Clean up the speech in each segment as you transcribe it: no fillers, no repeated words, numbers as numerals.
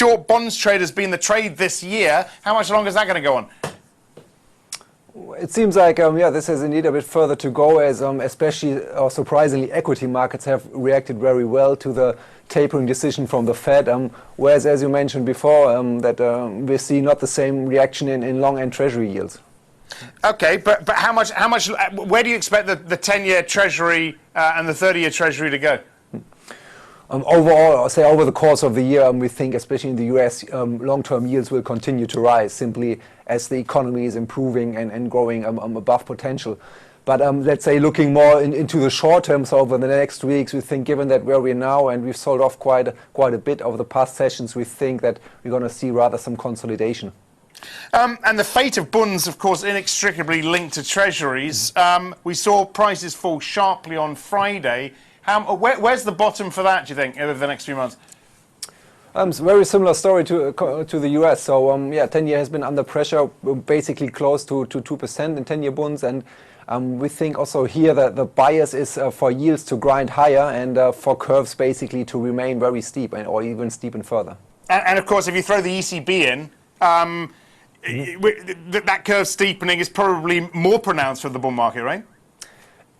short bonds trade has been the trade this year. How much longer is that going to go on? It seems like, yeah, this has indeed a bit further to go, as especially, surprisingly, equity markets have reacted very well to the tapering decision from the Fed, whereas, as you mentioned before, that we see not the same reaction in long and treasury yields. Okay, but how much, where do you expect the 10-year treasury and the 30-year treasury to go? Overall, say over the course of the year, we think, especially in the US, long-term yields will continue to rise simply as the economy is improving and growing above potential. But let's say looking more into the short term, so over the next weeks, we think given that where we're now and we've sold off quite a bit over the past sessions, we think that we're going to see rather some consolidation. And the fate of bonds, of course, inextricably linked to treasuries. We saw prices fall sharply on Friday. Where's the bottom for that, do you think, over the next few months? It's a very similar story to the US. So, yeah, 10-year has been under pressure, basically close to 2% in 10-year bonds. And we think also here that the bias is for yields to grind higher and for curves basically to remain very steep or even steepen further. And of course, if you throw the ECB in, that curve steepening is probably more pronounced for the bond market, right?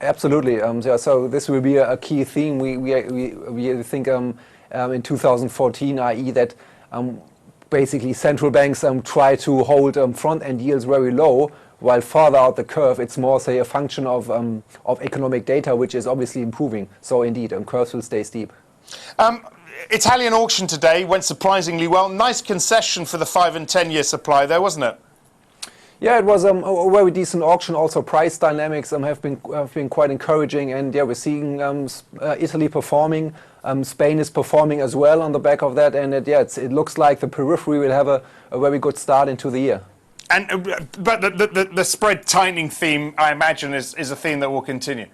Absolutely. So this will be a key theme. We think in 2014, i.e. that basically central banks try to hold front-end yields very low, while farther out the curve, it's more, say, a function of economic data, which is obviously improving. So indeed, curves will stay steep. Italian auction today went surprisingly well. Nice concession for the 5- and 10-year supply there, wasn't it? Yeah, it was a very decent auction. Also, price dynamics have been quite encouraging, and yeah, we're seeing Italy performing. Spain is performing as well on the back of that, and it looks like the periphery will have a very good start into the year. But the spread tightening theme, I imagine, is a theme that will continue.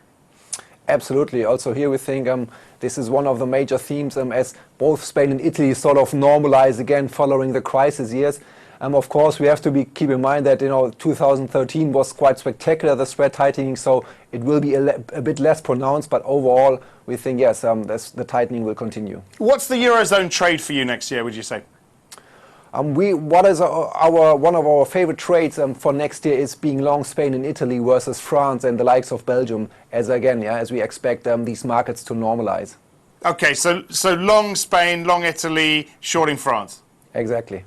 Absolutely. Also here we think this is one of the major themes as both Spain and Italy sort of normalize again following the crisis years. Of course, we have to keep in mind that 2013 was quite spectacular, the spread tightening, so it will be a bit less pronounced. But overall, we think yes, the tightening will continue. What's the eurozone trade for you next year? Would you say? What is one of our favorite trades for next year is being long Spain and Italy versus France and the likes of Belgium, as we expect these markets to normalize. Okay, so long Spain, long Italy, shorting France. Exactly.